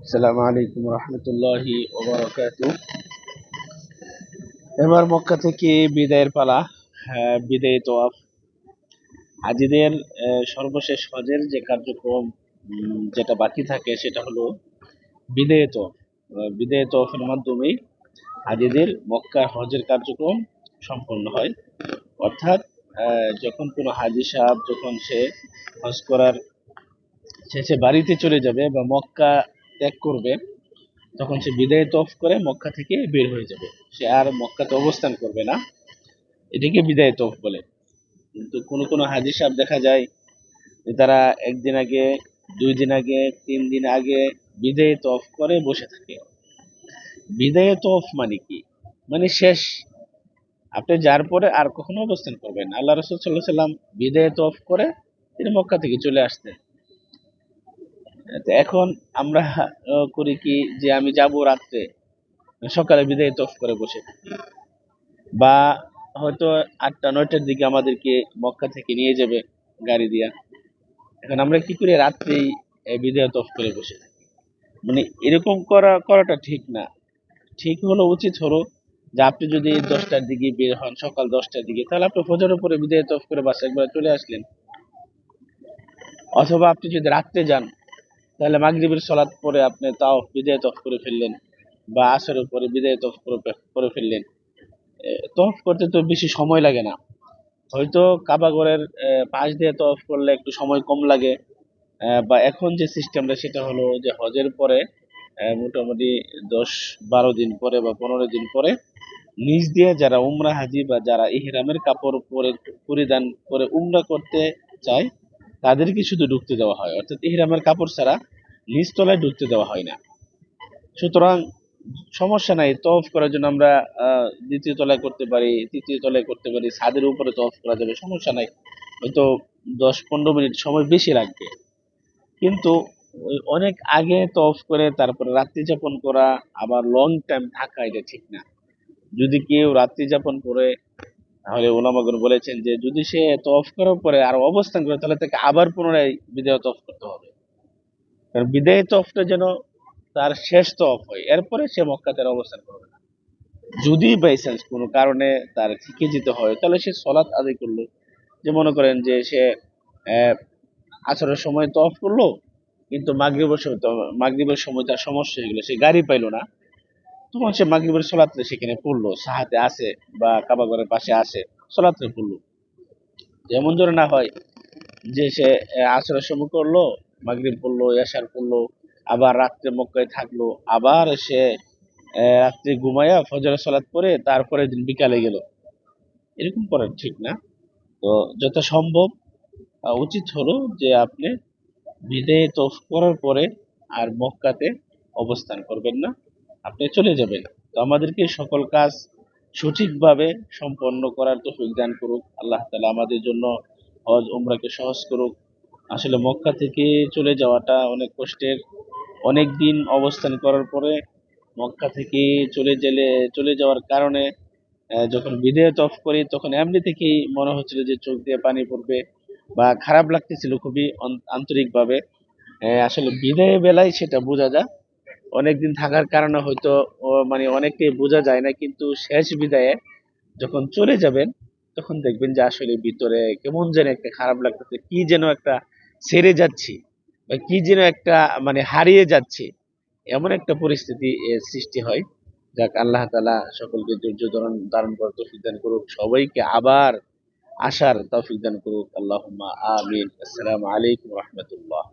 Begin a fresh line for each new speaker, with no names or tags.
আসসালামু আলাইকুম রহমতুল্লাহি ওবারাকাতুহ। এবার মক্কা থেকে বিদায়ের পালা। বিদায়ী তোয়াফ হাজিদের সর্বশেষ হজের যে কার্যক্রম যেটা বাকি থাকে সেটা হলো বিদায়ী তোয়াফ। বিদায়ী তোয়াফের মাধ্যমেই হাজিদের মক্কা হজের কার্যক্রম সম্পন্ন হয়। অর্থাৎ যখন কোনো হাজি সাহেব যখন সে হজ করার শেষে বাড়িতে চলে যাবে বা মক্কা ত্যাগ করবে, তখন সে বিদায় তফ করে মক্কা থেকে বের হয়ে যাবে, সে আর মক্কাতে অবস্থান করবে না। এটাকে বিদায় তফ বলে। কিন্তু কোনো কোনো হাজি সাহেব দেখা যায় যে তারা একদিন আগে, 2 দিন আগে, 3 দিন আগে বিদায় তফ করে বসে থাকে। বিদায় তফ মানে কি? মানে শেষ, আপনি যার পরে আর কখনো অবস্থান করবেন না। আল্লাহ রসুল সাল্লাহ সাল্লাম বিদায় তফ করে তিনি মক্কা থেকে চলে আসতেন। তো এখন আমরা করি কি, যে আমি যাব রাত্রে, সকালে বিদায় তফ করে বসে থাকি। বা হয়তো 8টা 9টার দিকে আমাদেরকে মক্কা থেকে নিয়ে যাবে গাড়ি দিয়া, এখন আমরা কি করি, রাত্রেই বিদায় তফ করে বসে থাকি। মানে এরকম করাটা ঠিক না। ঠিক হলো, উচিত হলো যে আপনি যদি 10টার দিকে বের হন, সকাল 10টার দিকে, তাহলে আপনি ফজরের উপরে বিদায় তফ করে বাসা একবার চলে আসলেন। অথবা আপনি যদি রাত্রে যান, তাহলে মাগরিবের সালাত পরে আপনি তাও বিদায় তফ করে ফেললেন, বা আসরের পরে বিদায় তফ করে ফেললেন। তফ করতে তো বেশি সময় লাগে না। হয়তো কাবা ঘরের পাশ দিয়ে তওয়াফ করলে একটু সময় কম লাগে। বা এখন যে সিস্টেমটা সেটা হলো যে হজের পরে মোটামুটি 10-12 দিন পরে বা 15 দিন পরে নিজ দিয়ে যারা উমরা হাজি বা যারা ইহরামের কাপড় পরে পরিধান করে উমরা করতে চায়, তাদেরকে শুধু ঢুকতে দেওয়া হয়। অর্থাৎ ইহরামের কাপড় ছাড়া নিজ তলায় ঢুকতে দেওয়া হয় না। সুতরাং সমস্যা নাই, তওয়াফ করার জন্য আমরা দ্বিতীয় তলায় করতে পারি, তৃতীয় তলায় করতে পারি, ছাদের উপরে তওয়াফ করা যাবে, সমস্যা নাই। হয়তো 10-15 মিনিট সময় বেশি লাগবে। কিন্তু ওই অনেক আগে তওয়াফ করে তারপরে রাত্রি যাপন করা, আবার লং টাইম থাকা, এটা ঠিক না। যদি কেউ রাত্রি যাপন করে, তাহলে ওলামাগণ বলেছেন যে যদি সে তওয়াফ করার পরে আর অবস্থান করে, তাহলে তাকে আবার পুনরায় বিদায় তওয়াফ করতে হবে। কারণ বিদায় তওয়াফটা যেন তার শেষ তওয়াফ হয়, এরপরে সে মক্কাতে আর অবস্থান করবে না। যদি বাই চান্স কোনো কারণে তার থেকে যেতে হয়, তাহলে সে সলাৎ আদায় করলো। যে মনে করেন যে সে আহ, আসরের সময় তওয়াফ করলো, কিন্তু মাগরিবের সময় তার সমস্যা হয়ে গেলো, সে গাড়ি পাইলো না, তখন সে মাগরিবের সলাৎটা সেখানে পড়লো, সাহাতে আসে বা কাবা ঘরের পাশে আসে, সলাৎটা পড়লো। যেমন ধরে না হয় যে সে আসরের সময় করলো, মাগরিব পড়লো, এশার পড়লো, আবার রাত্রে মক্কায় থাকলো, আবার সে রাত্রে ঘুমাইয়া ফজরের সালাত পড়ে তারপরে দিন বিকালে গেল, এরকম করা ঠিক না। তো যথাসম্ভব উচিত হলো যে আপনি বিদায় তওফ করার পরে আর মক্কাতে অবস্থান করবেন না, আপনি চলে যাবেন। তো আমাদেরকে সকল কাজ সঠিকভাবে সম্পন্ন করার তৌফিক দান করুক আল্লাহ তাআলা, আমাদের জন্য হজ উমরাকে সহজ করুক। আসলে মক্কা থেকে চলে যাওয়াটা অনেক কষ্টের। অনেক দিন অবস্থান করার পরে মক্কা থেকে চলে যাওয়ার কারণে যখন বিদায় তফ করি, তখন এমনি থেকেই মনে হচ্ছিল যে চোখ দিয়ে পানি পড়বে, বা খারাপ লাগতেছিল খুবই আন্তরিকভাবে। আসলে বিদায় বেলায় সেটা বোঝা যায়, অনেকদিন থাকার কারণে হয়তো মানে অনেককে বোঝা যায় না, কিন্তু শেষ বিদায়ে যখন চলে যাবেন, তখন দেখবেন যে আসলে ভিতরে কেমন যেন একটা খারাপ লাগতেছে, কি যেন একটা ছেড়ে যাচ্ছি, বা কি যেন একটা মানে হারিয়ে যাচ্ছে, এমন একটা পরিস্থিতি সৃষ্টি হয়। যাক, আল্লাহ তাআলা সকলকে ধৈর্য ধারণ ধারণ করার তৌফিক দান করুক, সবাইকে আবার আসার তৌফিক দান করুক। আল্লাহুম্মা আমিন। আসসালামু আলাইকুম রাহমাতুল্লাহ।